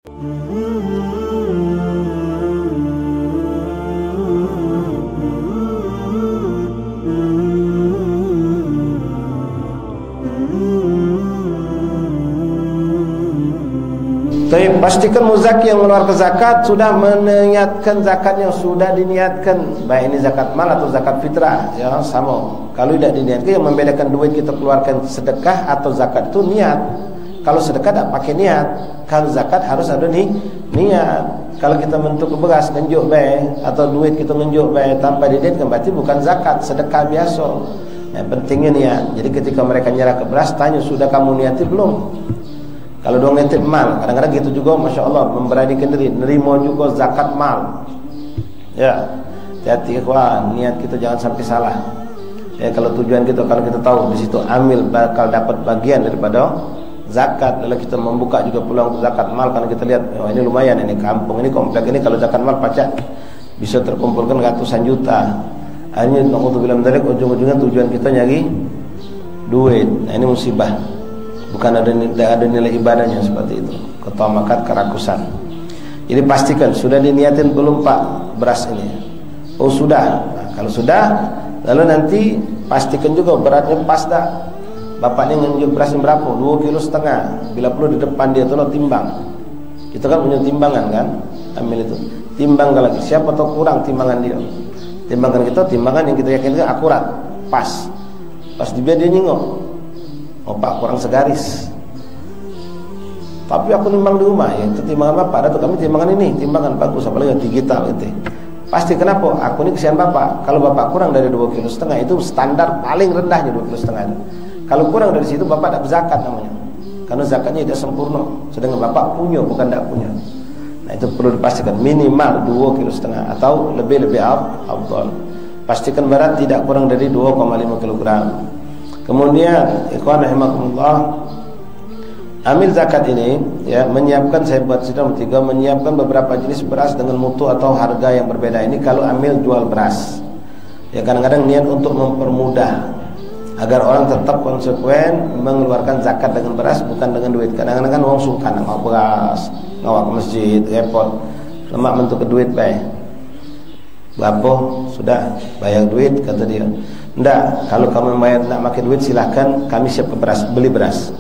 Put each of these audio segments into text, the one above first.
Tapi pastikan muzaki yang mengeluarkan zakat sudah meniatkan zakatnya, sudah diniatkan, baik ini zakat mal atau zakat fitrah, ya sama. Kalau tidak diniatkan, yang membedakan duit kita keluarkan sedekah atau zakat itu niat. Kalau sedekah tak pakai niat, kalau zakat harus ada niat. Kalau kita bentuk beras ngenjuk baik atau duit kita ngenjuk baik tanpa diniatkan, berarti bukan zakat, sedekah biasa. Yang pentingnya niat. Jadi ketika mereka nyerah ke beras, tanya sudah kamu niati belum? Kalau dong nitip mal, kadang-kadang gitu juga, masya Allah, memberanikan diri, nerima juga zakat mal. Ya, hati-hati ikhwan, niat kita jangan sampai salah. Ya, kalau tujuan kita, kalau kita tahu di situ amil bakal dapat bagian daripada zakat, lalu kita membuka juga peluang zakat mal, karena kita lihat, oh ini lumayan, ini kampung, ini komplek ini kalau zakat mal pacak bisa terkumpulkan ratusan juta. Hanya naudzubillah dari ujung-ujungnya tujuan kita nyari duit. Nah, ini musibah. Bukan ada nilai ibadahnya seperti itu. Ketamakat, kerakusan. Jadi pastikan sudah diniatin belum Pak beras ini? Oh sudah. Nah, kalau sudah, lalu nanti pastikan juga beratnya pas dah. Bapaknya ngenjuk berasnya berapa? 2,5 kg. Bila perlu di depan dia tolong timbang. Kita kan punya timbangan kan? Ambil itu. Timbangkan lagi. Siapa tahu kurang timbangan dia. Timbangan kita, timbangan yang kita yakinkan akurat, pas. Pas dia nyingok. Oh Pak kurang segaris. Tapi aku nimbang di rumah, ya itu timbangan Bapak. Ada tuh kami timbangan ini, timbangan bagus, apalagi digital gitu. Pasti kenapa? Aku ini kesian Bapak. Kalau Bapak kurang dari 2,5 kg itu standar paling rendahnya 2,5 kg. Kalau kurang dari situ Bapak tidak berzakat namanya. Karena zakatnya tidak sempurna. Sedangkan Bapak punya, bukan tidak punya. Nah itu perlu dipastikan minimal 2,5 kg atau lebih afdal. Pastikan berat tidak kurang dari 2,5 kg. Kemudian ikhwan rahimakumullah, amil zakat ini ya menyiapkan, saya buat sidang 3, menyiapkan beberapa jenis beras dengan mutu atau harga yang berbeda. Ini kalau amil jual beras. Ya kadang-kadang niat untuk mempermudah agar orang tetap konsekuen mengeluarkan zakat dengan beras, bukan dengan duit. Kadang-kadang kan orang suka ngawak beras, ngawak ke masjid, repot. Lemak bentuk ke duit baik. Berapa? Sudah bayar duit kata dia. Enggak, kalau kamu nak pakai duit silahkan, kami siap ke beras, beli beras.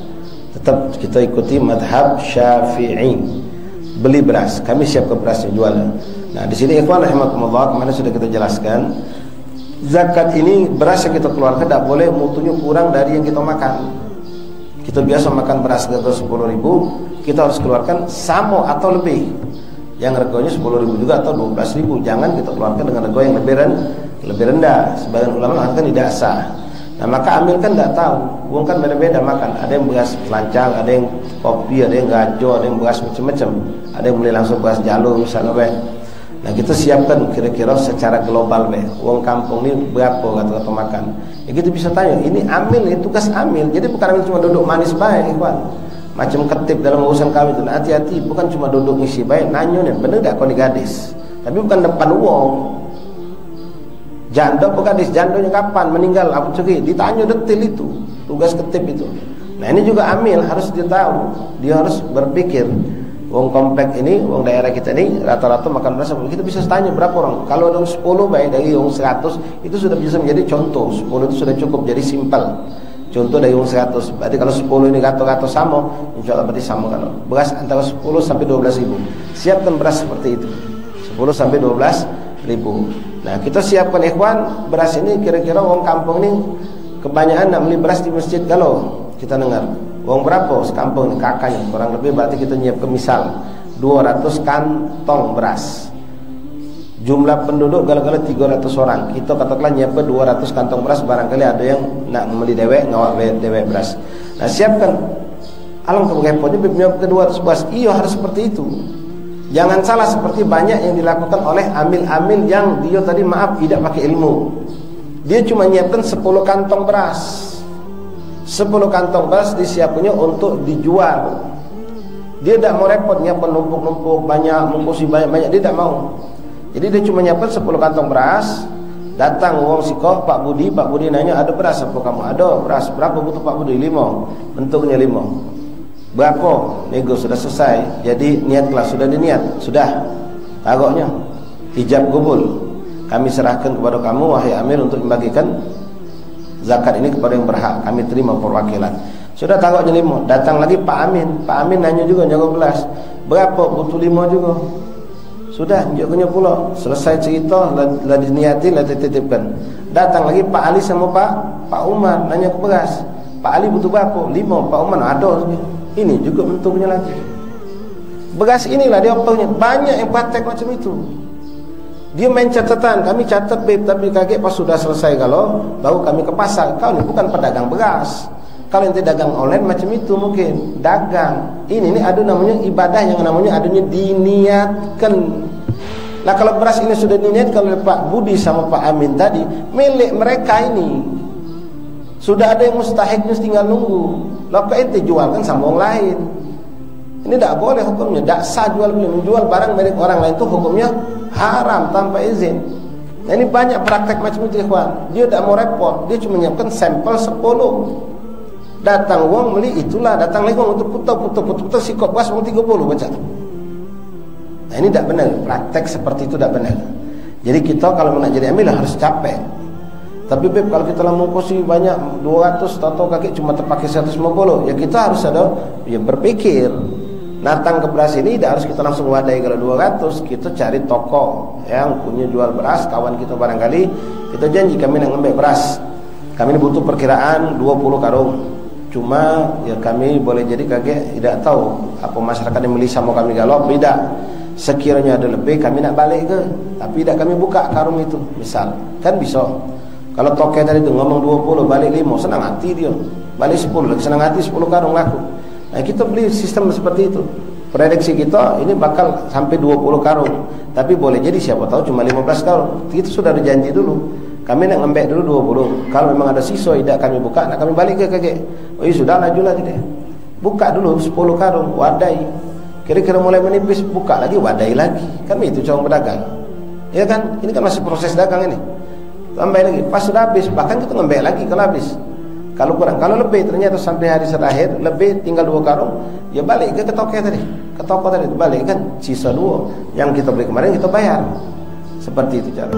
Tetap kita ikuti madhab Syafi'i. Beli beras, kami siap ke berasnya jualan. Nah, di sini ikhwan rahimakumullah, kemarin sudah kita jelaskan, zakat ini beras yang kita keluarkan tidak boleh mutunya kurang dari yang kita makan. Kita biasa makan beras harga 10.000, kita harus keluarkan sama atau lebih. Yang harganya 10.000 juga atau 12.000. Jangan kita keluarkan dengan harga yang lebih rendah. Sebagian ulama mengatakan tidak sah. Nah maka ambil kan tidak tahu, uang kan beda-beda makan. Ada yang beras lancang, ada yang kopi, ada yang gajo, ada yang beras macam-macam. Ada yang beli langsung beras jalur misalnya. Nah kita siapkan kira-kira secara global uang kampung ini berapa kata-kata makan. Ya kita bisa tanya, ini amil, ini tugas amil. Jadi bukan amil cuma duduk manis baik, ikhwan. Macam ketip dalam urusan kami itu. Nah, hati-hati, bukan cuma duduk ngisi baik, nanya nih, benar tak kau ni gadis? Tapi bukan depan uang. Janda apa gadis? Jandanya kapan meninggal? Apa curi? Ditanya detail itu. Tugas ketip itu. Nah ini juga amil, harus dia tahu. Dia harus berpikir. Wong komplek ini, wong daerah kita ini rata-rata makan beras. Kita bisa tanya berapa orang. Kalau ada 10 baik dari wong 100, itu sudah bisa menjadi contoh. 10 itu sudah cukup, jadi simpel. Contoh dari wong 100. Berarti kalau 10 ini kata-kata sama, insya Allah berarti sama. Kalau beras antara 10 sampai 12.000, siapkan beras seperti itu. 10 sampai 12.000. Nah kita siapkan ikhwan, beras ini kira-kira wong kampung ini kebanyakan nak beli beras di masjid. Kalau kita dengar wong berapa sekampung ini kakaknya, kurang lebih berarti kita nyiapkan misal 200 kantong beras. Jumlah penduduk gala-gala 300 orang. Kita katakanlah nyiapkan 200 kantong beras. Barangkali ada yang nak membeli dewek, ngawak dewek beras. Nah siapkan. Alangkah repotnya menyiapkan 200 beras. Iya harus seperti itu. Jangan salah seperti banyak yang dilakukan oleh amil-amil yang dia tadi tidak pakai ilmu. Dia cuma nyiapkan 10 kantong beras. 10 kantong beras disiapkannya untuk dijual. Dia tidak mau repot nyiapkan numpuk-numpuk banyak, mengkusi banyak-banyak. Dia tidak mau. Jadi dia cuma nyiapkan 10 kantong beras. Datang wong sikoh, Pak Budi nanya, ada beras apa kamu? Ada beras, berapa butuh Pak Budi? 5. Bentuknya 5. Berapa? Nego sudah selesai. Jadi niat kelas sudah diniat. Sudah. Taruhnya ijab gubul. Kami serahkan kepada kamu wahai amir untuk membagikan zakat ini kepada yang berhak. Kami terima perwakilan. Sudah taruhnya 5. Datang lagi Pak Amin. Pak Amin nanya juga nyawa belas. Berapa? Butuh 5 juga. Sudah tunjukkannya pula. Selesai cerita, lah diniatin, lah dititipkan. Datang lagi Pak Ali sama Pak Umar nanya ke beras. Pak Ali butuh berapa? 5. Pak Umar ada. Ini juga bentuknya lagi. Beras inilah dia punya. Banyak yang praktek macam itu. Dia main catatan. Kami catat babe, tapi kaget pas sudah selesai kalau baru kami ke pasar. Kau ni bukan pedagang beras. Kalau nanti dagang online macam itu mungkin dagang. Ini ada namanya ibadah yang namanya adanya diniatkan. Nah kalau beras ini sudah diniatkan oleh Pak Budi sama Pak Amin tadi, milik mereka ini. Sudah ada yang mustahiknya tinggal nunggu. Lalu ente jual kan sama orang lain. Ini tak boleh hukumnya. Tak sah jual beli. Menjual barang milik orang lain itu hukumnya haram tanpa izin. Nah ini banyak praktek macam itu ikhwan. Dia tak mau repot. Dia cuma menyiapkan sampel 10. Datang uang beli itulah. Datang lagi uang untuk putar sikop beras uang 30 baca. Nah ini tak benar. Praktek seperti itu tak benar. Jadi kita kalau nak jadi amil harus capek. Tapi beb kalau kita lah mengkosi banyak 200 atau kaki cuma terpakai 150, ya kita harus ada ya berpikir. Datang ke beras ini tidak harus kita langsung wadai kalau 200, kita cari toko yang punya jual beras, kawan kita barangkali, kita janji kami nak ngambil beras. Kami ini butuh perkiraan 20 karung. Cuma ya kami boleh jadi kaget tidak tahu apa masyarakat yang beli sama kami galop tidak. Sekiranya ada lebih kami nak balik ke, tapi tidak kami buka karung itu. Misal, kan bisa. Kalau toke tadi itu ngomong 20 balik 5, senang hati dia. Balik 10 lagi senang hati 10 karung laku. Nah kita beli sistem seperti itu. Prediksi kita ini bakal sampai 20 karung. Tapi boleh jadi siapa tahu cuma 15 karung. Kita sudah ada janji dulu. Kami nak ngambil dulu 20. Kalau memang ada sisa tidak kami buka, nak kami balik ke kakek. Oh iya sudah lajulah tidak. Buka dulu 10 karung, wadai. Kira-kira mulai menipis, buka lagi, wadai lagi. Kan itu cara berdagang. Ya kan? Ini kan masih proses dagang ini. Tambah lagi, pas sudah habis, bahkan kita ngambil lagi kalau habis. Kalau kurang, kalau lebih ternyata sampai hari terakhir lebih tinggal 2 karung, ya balik ke toko tadi. Ke toko tadi balik kan sisa 2 yang kita beli kemarin kita bayar. Seperti itu cara.